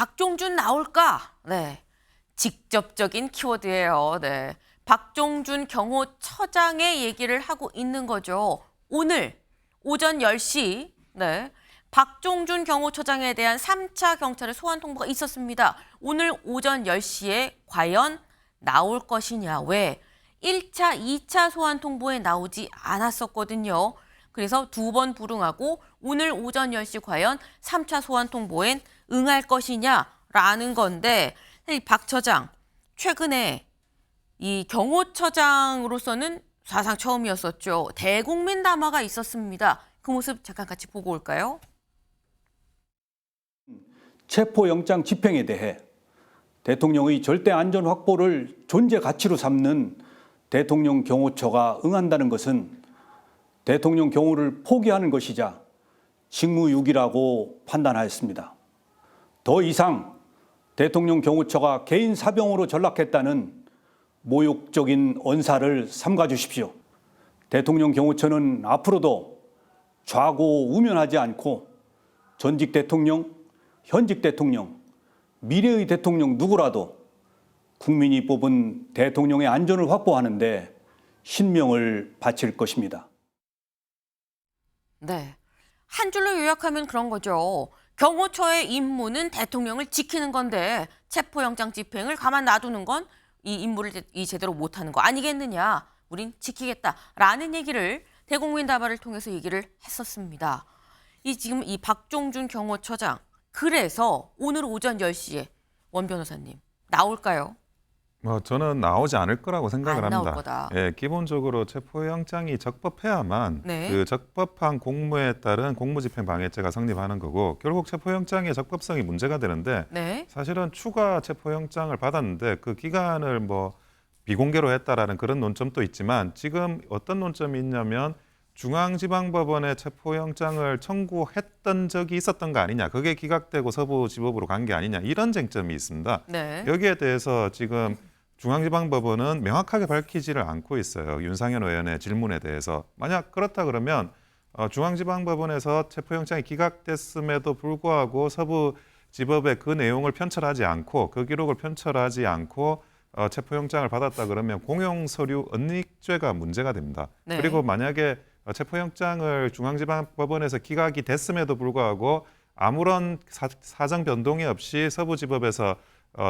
박종준 나올까? 네, 직접적인 키워드예요. 네, 박종준 경호처장의 얘기를 하고 있는 거죠. 오늘 오전 10시 네, 박종준 경호처장에 대한 3차 경찰의 소환 통보가 있었습니다. 오늘 오전 10시에 과연 나올 것이냐? 왜? 1차, 2차 소환 통보에 나오지 않았었거든요. 그래서 2번 불응하고 오늘 오전 10시 과연 3차 소환 통보엔 응할 것이냐라는 건데 박 처장, 최근에 이 경호처장으로서는 사상 처음이었었죠. 대국민 담화가 있었습니다. 그 모습 잠깐 같이 보고 올까요? 체포영장 집행에 대해 대통령의 절대 안전 확보를 존재 가치로 삼는 대통령 경호처가 응한다는 것은 대통령 경호를 포기하는 것이자 직무유기라고 판단하였습니다. 더 이상 대통령 경호처가 개인 사병으로 전락했다는 모욕적인 언사를 삼가 주십시오. 대통령 경호처는 앞으로도 좌고우면하지 않고 전직 대통령, 현직 대통령, 미래의 대통령 누구라도 국민이 뽑은 대통령의 안전을 확보하는 데 신명을 바칠 것입니다. 네, 한 줄로 요약하면 그런 거죠. 경호처의 임무는 대통령을 지키는 건데 체포영장 집행을 가만 놔두는 건 이 임무를 제대로 못하는 거 아니겠느냐. 우린 지키겠다라는 얘기를 대국민 담화를 통해서 얘기를 했었습니다. 지금 이 박종준 경호처장, 그래서 오늘 오전 10시에 원 변호사님 나올까요? 저는 나오지 않을 거라고 생각을 안 나올 합니다. 거다. 예, 기본적으로 체포영장이 적법해야만 네. 그 적법한 공무에 따른 공무집행방해죄가 성립하는 거고, 결국 체포영장의 적법성이 문제가 되는데 네. 사실은 추가 체포영장을 받았는데 그 기간을 비공개로 했다라는 그런 논점도 있지만, 지금 어떤 논점이 있냐면 중앙지방법원에 체포영장을 청구했던 적이 있었던 거 아니냐, 그게 기각되고 서부지법으로 간 게 아니냐, 이런 쟁점이 있습니다. 네. 여기에 대해서 지금 중앙지방법원은 명확하게 밝히지를 않고 있어요. 윤상현 의원의 질문에 대해서. 만약 그렇다 그러면 중앙지방법원에서 체포영장이 기각됐음에도 불구하고 서부지법의 그 내용을 편철하지 않고, 그 기록을 편철하지 않고 체포영장을 받았다 그러면 공용서류 은닉죄가 문제가 됩니다. 네. 그리고 만약에 체포영장을 중앙지방법원에서 기각이 됐음에도 불구하고 아무런 사정 변동이 없이 서부지법에서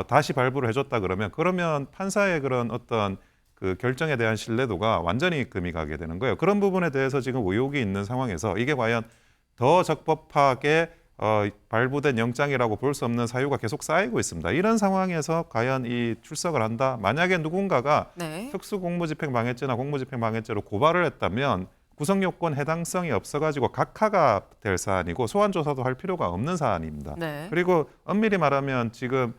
다시 발부를 해줬다 그러면 판사의 그런 어떤 그 결정에 대한 신뢰도가 완전히 금이 가게 되는 거예요. 그런 부분에 대해서 지금 의혹이 있는 상황에서 이게 과연 더 적법하게 발부된 영장이라고 볼 수 없는 사유가 계속 쌓이고 있습니다. 이런 상황에서 과연 이 출석을 한다? 만약에 누군가가 네. 특수공무집행방해죄나 공무집행방해죄로 고발을 했다면 구성요건 해당성이 없어가지고 각하가 될 사안이고 소환조사도 할 필요가 없는 사안입니다. 네. 그리고 엄밀히 말하면 지금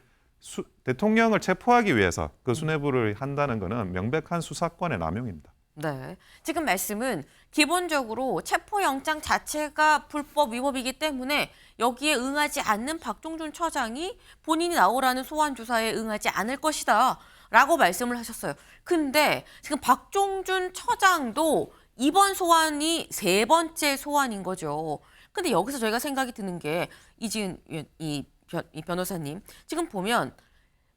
대통령을 체포하기 위해서 그 수뇌부를 한다는 것은 명백한 수사권의 남용입니다. 네. 지금 말씀은 기본적으로 체포영장 자체가 불법 위법이기 때문에 여기에 응하지 않는 박종준 처장이 본인이 나오라는 소환 조사에 응하지 않을 것이다 라고 말씀을 하셨어요. 근데 지금 박종준 처장도 이번 소환이 3번째 소환인 거죠. 근데 여기서 저희가 생각이 드는 게 이 변호사님, 지금 보면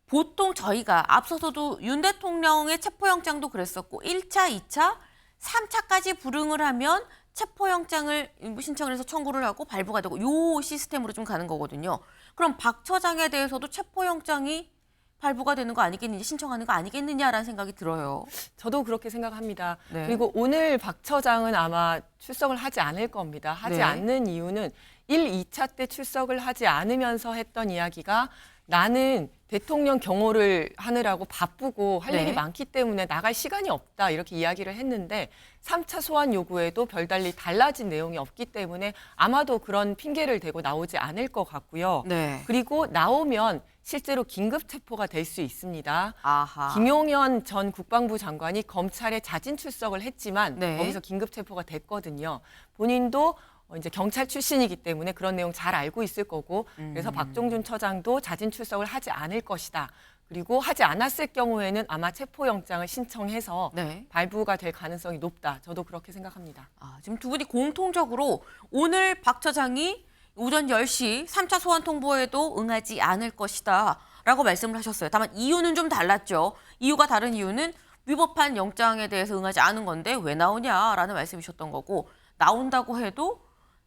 보통 저희가 앞서서도 윤 대통령의 체포영장도 그랬었고 1차, 2차, 3차까지 불응을 하면 체포영장을 신청을 해서 청구를 하고 발부가 되고 요 시스템으로 좀 가는 거거든요. 그럼 박 처장에 대해서도 체포영장이 발부가 되는 거 아니겠느냐, 신청하는 거 아니겠느냐라는 생각이 들어요. 저도 그렇게 생각합니다. 네. 그리고 오늘 박 처장은 아마 출석을 하지 않을 겁니다. 하지 네. 않는 이유는 1, 2차 때 출석을 하지 않으면서 했던 이야기가 나는 대통령 경호를 하느라고 바쁘고 할 네. 일이 많기 때문에 나갈 시간이 없다 이렇게 이야기를 했는데 3차 소환 요구에도 별달리 달라진 내용이 없기 때문에 아마도 그런 핑계를 대고 나오지 않을 것 같고요. 네. 그리고 나오면 실제로 긴급 체포가 될 수 있습니다. 아하. 김용현 전 국방부 장관이 검찰에 자진 출석을 했지만 네. 거기서 긴급 체포가 됐거든요. 본인도 이제 경찰 출신이기 때문에 그런 내용 잘 알고 있을 거고 그래서 박종준 처장도 자진 출석을 하지 않을 것이다. 그리고 하지 않았을 경우에는 아마 체포영장을 신청해서 네. 발부가 될 가능성이 높다. 저도 그렇게 생각합니다. 지금 두 분이 공통적으로 오늘 박 처장이 오전 10시 3차 소환 통보에도 응하지 않을 것이다 라고 말씀을 하셨어요. 다만 이유는 좀 달랐죠. 이유가 다른 이유는 위법한 영장에 대해서 응하지 않은 건데 왜 나오냐라는 말씀이셨던 거고, 나온다고 해도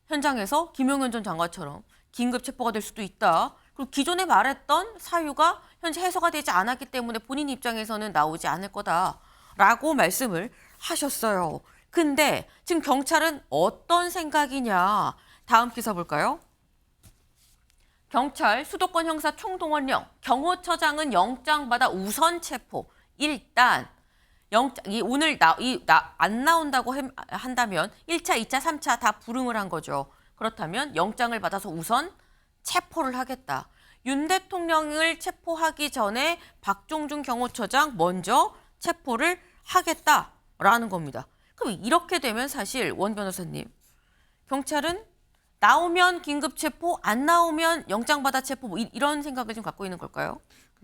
현장에서 김용현 전 장관처럼 긴급 체포가 될 수도 있다. 그리고 기존에 말했던 사유가 현재 해소가 되지 않았기 때문에 본인 입장에서는 나오지 않을 거다라고 말씀을 하셨어요. 근데 지금 경찰은 어떤 생각이냐. 다음 기사 볼까요? 경찰 수도권 형사 총동원령, 경호처장은 영장받아 우선 체포. 일단 영장이 오늘 안 나온다고 한다면 1차, 2차, 3차 다 불응을 한 거죠. 그렇다면 영장을 받아서 우선 체포를 하겠다. 윤 대통령을 체포하기 전에 박종준 경호처장 먼저 체포를 하겠다라는 겁니다. 그럼 이렇게 되면 사실 원 변호사님, 경찰은 나오면 긴급 체포, 안 나오면 영장 받아 체포, 뭐 이런 생각을 지금 갖고 있는 걸까요?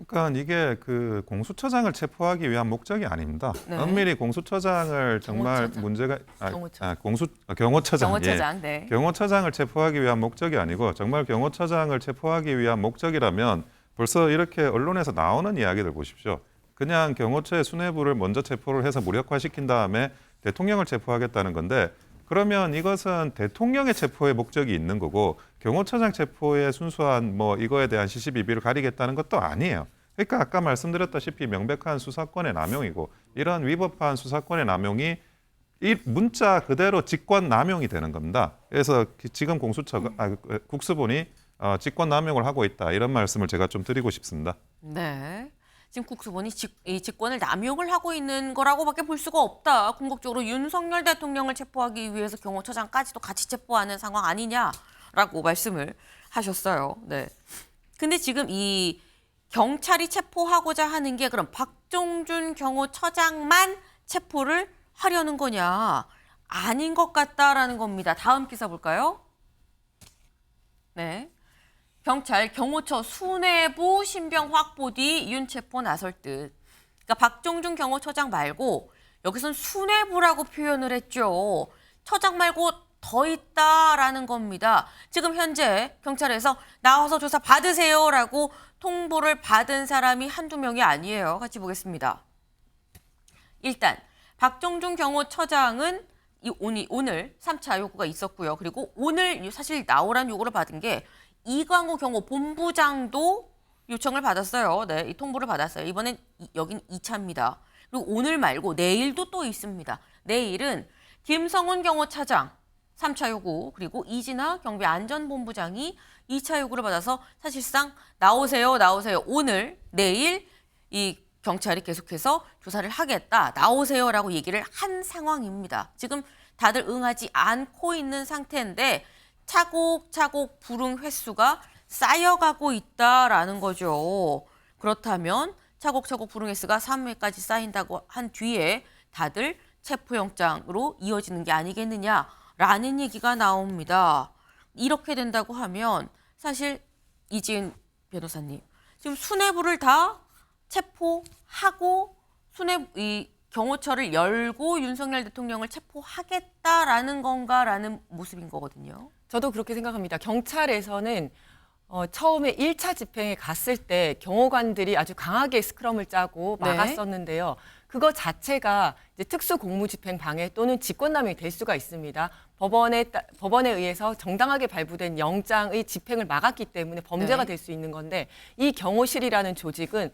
그러니까 이게 그 공수처장을 체포하기 위한 목적이 아닙니다. 네. 엄밀히 공수처장을 정말 경호처장. 문제가 경호처. 경호처장. 경호처장, 네. 경호처장을 체포하기 위한 목적이 아니고 정말 경호처장을 체포하기 위한 목적이라면 벌써 이렇게 언론에서 나오는 이야기들 보십시오. 그냥 경호처의 수뇌부를 먼저 체포를 해서 무력화시킨 다음에 대통령을 체포하겠다는 건데, 그러면 이것은 대통령의 체포의 목적이 있는 거고 경호처장 체포의 순수한 뭐 이거에 대한 시시비비를 가리겠다는 것도 아니에요. 그러니까 아까 말씀드렸다시피 명백한 수사권의 남용이고, 이런 위법한 수사권의 남용이 이 문자 그대로 직권 남용이 되는 겁니다. 그래서 지금 국수본이 직권 남용을 하고 있다, 이런 말씀을 제가 좀 드리고 싶습니다. 네. 지금 국수본이 이 직권을 남용을 하고 있는 거라고밖에 볼 수가 없다. 궁극적으로 윤석열 대통령을 체포하기 위해서 경호처장까지도 같이 체포하는 상황 아니냐라고 말씀을 하셨어요. 네. 근데 지금 이 경찰이 체포하고자 하는 게 그럼 박종준 경호처장만 체포를 하려는 거냐? 아닌 것 같다라는 겁니다. 다음 기사 볼까요? 네. 경찰 경호처 수뇌부 신병 확보 뒤 윤 체포 나설 듯. 그러니까 박종준 경호처장 말고 여기선 수뇌부라고 표현을 했죠. 처장 말고 더 있다라는 겁니다. 지금 현재 경찰에서 나와서 조사 받으세요라고 통보를 받은 사람이 한두 명이 아니에요. 같이 보겠습니다. 일단 박종준 경호처장은 오늘 3차 요구가 있었고요. 그리고 오늘 사실 나오란 요구를 받은 게 이광호 경호본부장도 요청을 받았어요. 네, 이 통보를 받았어요. 이번엔 여긴 2차입니다. 그리고 오늘 말고 내일도 또 있습니다. 내일은 김성훈 경호차장 3차 요구, 그리고 이진아 경비안전본부장이 2차 요구를 받아서 사실상 나오세요. 오늘, 내일 이 경찰이 계속해서 조사를 하겠다. 나오세요라고 얘기를 한 상황입니다. 지금 다들 응하지 않고 있는 상태인데 차곡차곡 불응 횟수가 쌓여가고 있다라는 거죠. 그렇다면 차곡차곡 불응 횟수가 3회까지 쌓인다고 한 뒤에 다들 체포영장으로 이어지는 게 아니겠느냐라는 얘기가 나옵니다. 이렇게 된다고 하면 사실 이지은 변호사님, 지금 수뇌부를 다 체포하고 이 경호처를 열고 윤석열 대통령을 체포하겠다라는 건가라는 모습인 거거든요. 저도 그렇게 생각합니다. 경찰에서는 처음에 1차 집행에 갔을 때 경호관들이 아주 강하게 스크럼을 짜고 네. 막았었는데요. 그거 자체가 이제 특수 공무집행 방해 또는 직권남용이 될 수가 있습니다. 법원에 의해서 정당하게 발부된 영장의 집행을 막았기 때문에 범죄가 네. 될 수 있는 건데, 이 경호실이라는 조직은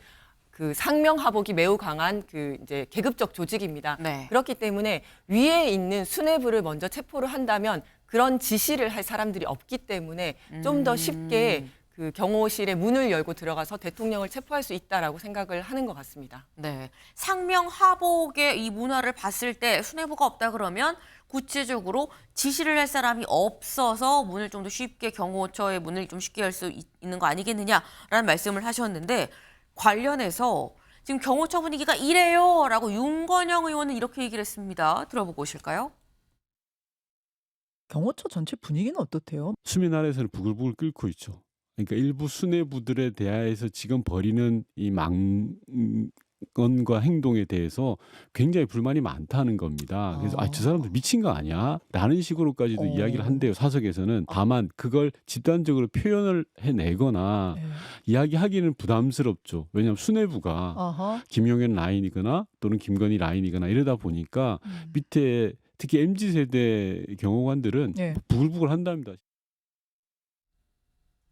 그 상명하복이 매우 강한 그 이제 계급적 조직입니다. 네. 그렇기 때문에 위에 있는 수뇌부를 먼저 체포를 한다면 그런 지시를 할 사람들이 없기 때문에 좀 더 쉽게 그 경호실의 문을 열고 들어가서 대통령을 체포할 수 있다라고 생각을 하는 것 같습니다. 네. 상명하복의 이 문화를 봤을 때 수뇌부가 없다 그러면 구체적으로 지시를 할 사람이 없어서 문을 좀 더 쉽게 경호처의 문을 좀 쉽게 열 수 있는 거 아니겠느냐라는 말씀을 하셨는데, 관련해서 지금 경호처 분위기가 이래요라고 윤건영 의원은 이렇게 얘기를 했습니다. 들어보고 오실까요? 경호처 전체 분위기는 어떻대요? 수면 아래에서는 부글부글 끓고 있죠. 그러니까 일부 수뇌부들에 대하여서 지금 벌이는 이 건과 행동에 대해서 굉장히 불만이 많다는 겁니다. 그래서 저 사람들 미친 거 아니야? 라는 식으로까지도 이야기를 한대요. 사석에서는. 다만 그걸 집단적으로 표현을 해내거나 네. 이야기하기는 부담스럽죠. 왜냐하면 수뇌부가 아하. 김용현 라인이거나 또는 김건희 라인이거나 이러다 보니까 밑에 특히 MZ세대 경호관들은 네. 부글부글 한답니다.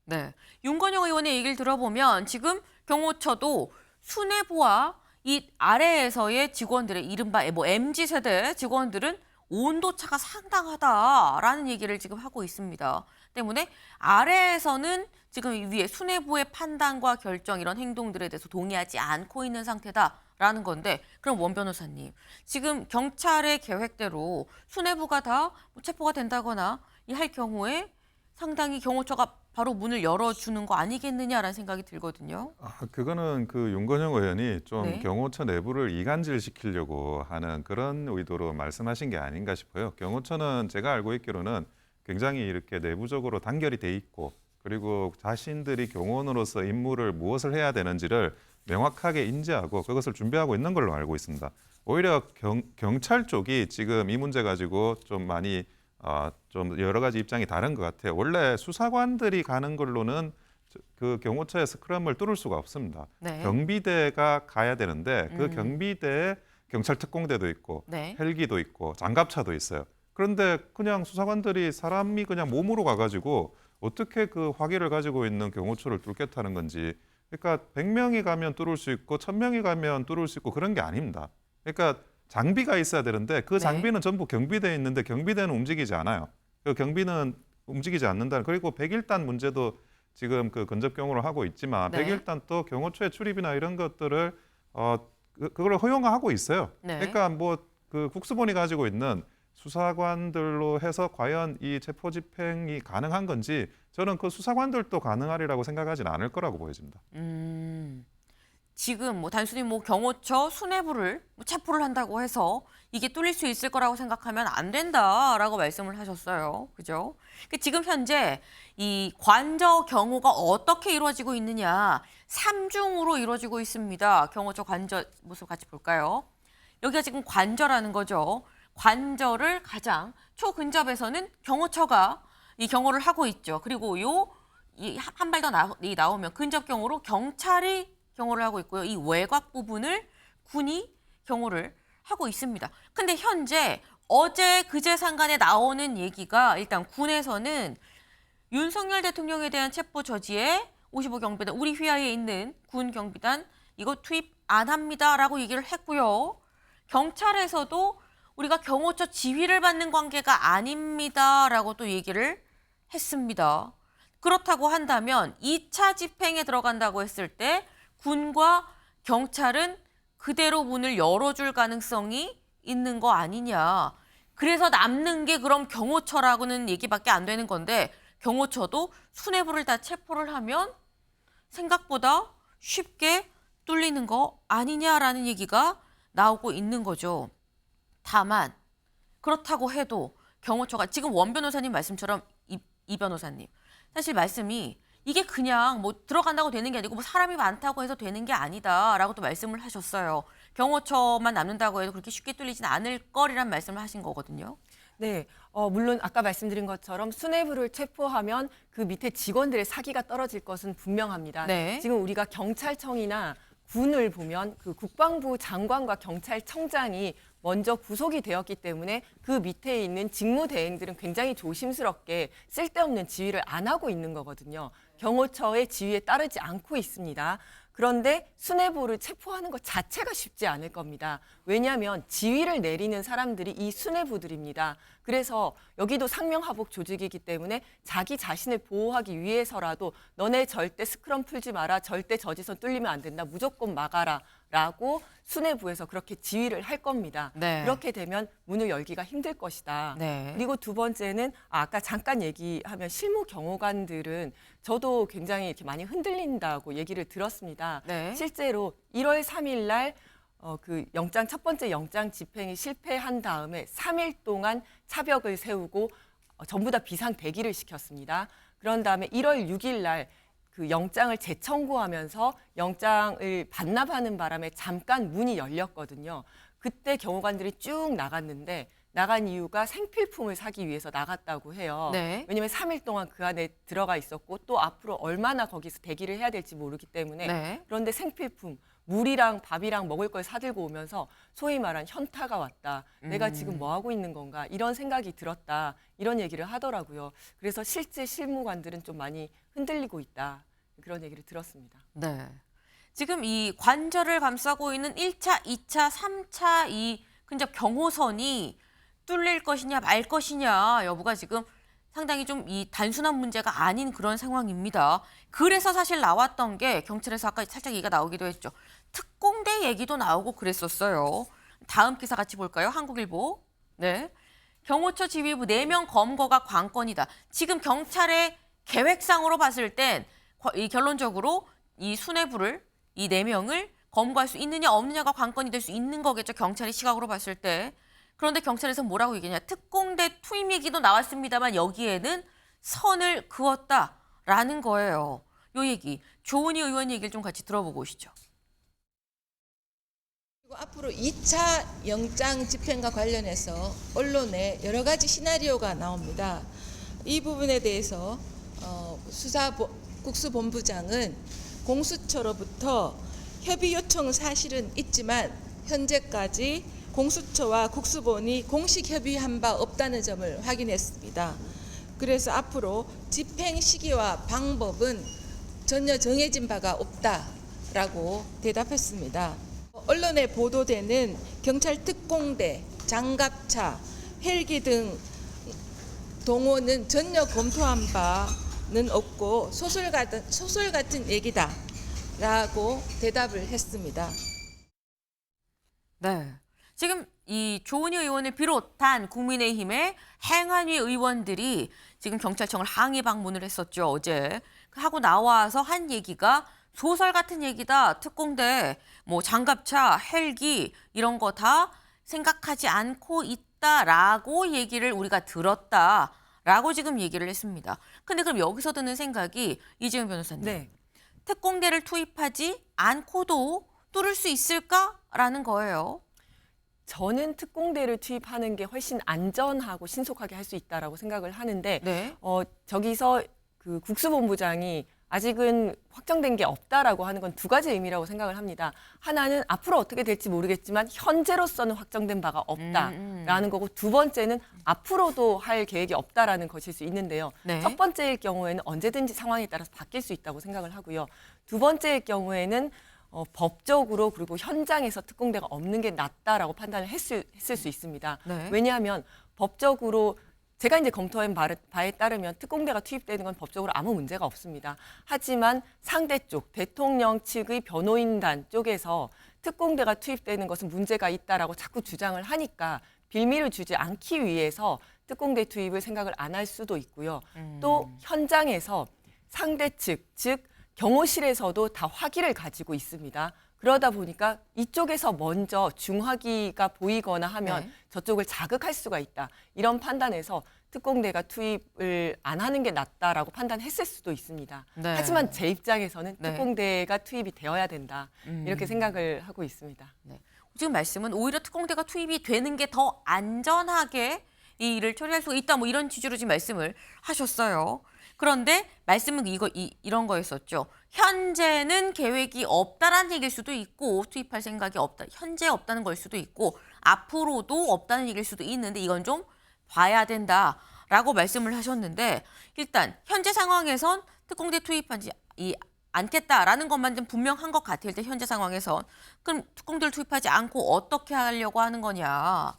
네. 윤건영 의원의 얘기를 들어보면 지금 경호처도 수뇌부와 이 아래에서의 직원들의 이른바 뭐 MZ세대 직원들은 온도차가 상당하다라는 얘기를 지금 하고 있습니다. 때문에 아래에서는 지금 위에 수뇌부의 판단과 결정 이런 행동들에 대해서 동의하지 않고 있는 상태다라는 건데 그럼 원 변호사님 지금 경찰의 계획대로 수뇌부가 다 체포가 된다거나 이 할 경우에 상당히 경호처가 바로 문을 열어주는 거 아니겠느냐라는 생각이 들거든요. 그거는 그 윤건영 의원이 좀 네. 경호처 내부를 이간질시키려고 하는 그런 의도로 말씀하신 게 아닌가 싶어요. 경호처는 제가 알고 있기로는 굉장히 이렇게 내부적으로 단결이 돼 있고 그리고 자신들이 경호원으로서 임무를 무엇을 해야 되는지를 명확하게 인지하고 그것을 준비하고 있는 걸로 알고 있습니다. 오히려 경찰 쪽이 지금 이 문제 가지고 좀 많이 좀 여러 가지 입장이 다른 것 같아요. 원래 수사관들이 가는 걸로는 그 경호처의 스크럼을 뚫을 수가 없습니다. 네. 경비대가 가야 되는데 그 경비대에 경찰 특공대도 있고 네. 헬기도 있고 장갑차도 있어요. 그런데 그냥 수사관들이 사람이 그냥 몸으로 가가지고 어떻게 그 화기를 가지고 있는 경호처를 뚫겠다는 건지. 그러니까 100명이 가면 뚫을 수 있고 1000명이 가면 뚫을 수 있고 그런 게 아닙니다. 그러니까 장비가 있어야 되는데 그 장비는 전부 경비대에 있는데 경비대는 움직이지 않아요. 그 경비는 움직이지 않는다. 그리고 101단 문제도 지금 그 근접 경호를 하고 있지만 네. 101단 또 경호처의 출입이나 이런 것들을 그걸 허용하고 있어요. 네. 그러니까 뭐 그 국수본이 가지고 있는 수사관들로 해서 과연 이 체포 집행이 가능한 건지 저는 그 수사관들도 가능하리라고 생각하지는 않을 거라고 보여집니다. 지금 뭐 단순히 뭐 경호처 수뇌부를 뭐 체포를 한다고 해서 이게 뚫릴 수 있을 거라고 생각하면 안 된다라고 말씀을 하셨어요. 그죠? 지금 현재 이 관저 경호가 어떻게 이루어지고 있느냐 3중으로 이루어지고 있습니다. 경호처 관저 모습 같이 볼까요? 여기가 지금 관저라는 거죠. 관저를 가장 초근접에서는 경호처가 이 경호를 하고 있죠. 그리고 한 발 더 나오면 근접 경호로 경찰이 경호를 하고 있고요. 이 외곽 부분을 군이 경호를 하고 있습니다. 근데 현재 어제 그제 상간에 나오는 얘기가 일단 군에서는 윤석열 대통령에 대한 체포 저지에 55 경비단 우리 휘하에 있는 군 경비단 이거 투입 안 합니다라고 얘기를 했고요. 경찰에서도 우리가 경호처 지휘를 받는 관계가 아닙니다라고 또 얘기를 했습니다. 그렇다고 한다면 2차 집행에 들어간다고 했을 때 군과 경찰은 그대로 문을 열어줄 가능성이 있는 거 아니냐. 그래서 남는 게 그럼 경호처라고는 얘기밖에 안 되는 건데 경호처도 수뇌부를 다 체포를 하면 생각보다 쉽게 뚫리는 거 아니냐라는 얘기가 나오고 있는 거죠. 다만 그렇다고 해도 경호처가 지금 원 변호사님 말씀처럼 이 변호사님 사실 말씀이 이게 그냥 뭐 들어간다고 되는 게 아니고 뭐 사람이 많다고 해서 되는 게 아니다라고 또 말씀을 하셨어요. 경호처만 남는다고 해도 그렇게 쉽게 뚫리진 않을 거리란 말씀을 하신 거거든요. 네, 물론 아까 말씀드린 것처럼 수뇌부를 체포하면 그 밑에 직원들의 사기가 떨어질 것은 분명합니다. 네. 지금 우리가 경찰청이나 군을 보면 그 국방부 장관과 경찰청장이 먼저 구속이 되었기 때문에 그 밑에 있는 직무대행들은 굉장히 조심스럽게 쓸데없는 지휘를 안 하고 있는 거거든요. 경호처의 지휘에 따르지 않고 있습니다. 그런데 수뇌부를 체포하는 것 자체가 쉽지 않을 겁니다. 왜냐하면 지휘를 내리는 사람들이 이 수뇌부들입니다. 그래서 여기도 상명하복 조직이기 때문에 자기 자신을 보호하기 위해서라도 너네 절대 스크럼 풀지 마라. 절대 저지선 뚫리면 안 된다. 무조건 막아라. 라고 수뇌부에서 그렇게 지휘를 할 겁니다. 네. 그렇게 되면 문을 열기가 힘들 것이다. 네. 그리고 두 번째는 아까 잠깐 얘기하면 실무 경호관들은 저도 굉장히 이렇게 많이 흔들린다고 얘기를 들었습니다. 네. 실제로 1월 3일 날 그 첫 번째 영장 집행이 실패한 다음에 3일 동안 차벽을 세우고 전부 다 비상 대기를 시켰습니다. 그런 다음에 1월 6일 날 그 영장을 재청구하면서 영장을 반납하는 바람에 잠깐 문이 열렸거든요. 그때 경호관들이 쭉 나갔는데 나간 이유가 생필품을 사기 위해서 나갔다고 해요. 네. 왜냐하면 3일 동안 그 안에 들어가 있었고 또 앞으로 얼마나 거기서 대기를 해야 될지 모르기 때문에 네. 그런데 생필품, 물이랑 밥이랑 먹을 걸 사들고 오면서 소위 말한 현타가 왔다. 내가 지금 뭐 하고 있는 건가 이런 생각이 들었다. 이런 얘기를 하더라고요. 그래서 실제 실무관들은 좀 많이 흔들리고 있다. 그런 얘기를 들었습니다. 네. 지금 이 관절을 감싸고 있는 1차, 2차, 3차 이 근접 경호선이 뚫릴 것이냐 말 것이냐 여부가 지금 상당히 좀 이 단순한 문제가 아닌 그런 상황입니다. 그래서 사실 나왔던 게 경찰에서 아까 살짝 얘기가 나오기도 했죠. 특공대 얘기도 나오고 그랬었어요. 다음 기사 같이 볼까요? 한국일보. 네. 경호처 지휘부 4명 검거가 관건이다. 지금 경찰의 계획상으로 봤을 땐 이 결론적으로 이 수뇌부를 이 4명을 검거할 수 있느냐 없느냐가 관건이 될 수 있는 거겠죠. 경찰의 시각으로 봤을 때. 그런데 경찰에서 뭐라고 얘기했냐. 특공대 투입 얘기도 나왔습니다만 여기에는 선을 그었다라는 거예요. 요 얘기. 조은희 의원 얘기를 좀 같이 들어보고 오시죠. 그리고 앞으로 2차 영장 집행과 관련해서 언론에 여러 가지 시나리오가 나옵니다. 이 부분에 대해서 국수본부장은 공수처로부터 협의 요청 사실은 있지만 현재까지 공수처와 국수본이 공식 협의한 바 없다는 점을 확인했습니다. 그래서 앞으로 집행 시기와 방법은 전혀 정해진 바가 없다라고 대답했습니다. 언론에 보도되는 경찰 특공대, 장갑차, 헬기 등 동원은 전혀 검토한 바는 없고 소설 같은 얘기다라고 대답을 했습니다. 네. 지금 이 조은희 의원을 비롯한 국민의힘의 행안위 의원들이 지금 경찰청을 항의 방문을 했었죠, 어제. 하고 나와서 한 얘기가 소설 같은 얘기다. 특공대, 뭐 장갑차, 헬기 이런 거 다 생각하지 않고 있다라고 얘기를 우리가 들었다라고 지금 얘기를 했습니다. 근데 그럼 여기서 드는 생각이 이재용 변호사님. 네. 특공대를 투입하지 않고도 뚫을 수 있을까라는 거예요. 저는 특공대를 투입하는 게 훨씬 안전하고 신속하게 할 수 있다라고 생각을 하는데 네. 저기서 그 국수본부장이 아직은 확정된 게 없다라고 하는 건 2가지 의미라고 생각을 합니다. 하나는 앞으로 어떻게 될지 모르겠지만 현재로서는 확정된 바가 없다라는 거고 2번째는 앞으로도 할 계획이 없다라는 것일 수 있는데요. 네. 첫 번째일 경우에는 언제든지 상황에 따라서 바뀔 수 있다고 생각을 하고요. 2번째일 경우에는 법적으로 그리고 현장에서 특공대가 없는 게 낫다라고 판단을 했을 수 있습니다. 네. 왜냐하면 법적으로 제가 이제 검토한 바에 따르면 특공대가 투입되는 건 법적으로 아무 문제가 없습니다. 하지만 상대 쪽 대통령 측의 변호인단 쪽에서 특공대가 투입되는 것은 문제가 있다라고 자꾸 주장을 하니까 빌미를 주지 않기 위해서 특공대 투입을 생각을 안 할 수도 있고요. 또 현장에서 상대 측, 즉 경호실에서도 다 화기를 가지고 있습니다. 그러다 보니까 이쪽에서 먼저 중화기가 보이거나 하면 네. 저쪽을 자극할 수가 있다. 이런 판단에서 특공대가 투입을 안 하는 게 낫다라고 판단했을 수도 있습니다. 네. 하지만 제 입장에서는 네. 특공대가 투입이 되어야 된다. 이렇게 생각을 하고 있습니다. 네. 지금 말씀은 오히려 특공대가 투입이 되는 게 더 안전하게 이 일을 처리할 수 있다. 뭐 이런 취지로 지금 말씀을 하셨어요. 그런데 말씀은 이런 거였었죠. 현재는 계획이 없다라는 얘기일 수도 있고 투입할 생각이 없다. 현재 없다는 걸 수도 있고 앞으로도 없다는 얘기일 수도 있는데 이건 좀 봐야 된다라고 말씀을 하셨는데 일단 현재 상황에선 특공대 투입하지 않겠다라는 것만 좀 분명한 것 같아요. 일단 현재 상황에선. 그럼 특공대를 투입하지 않고 어떻게 하려고 하는 거냐.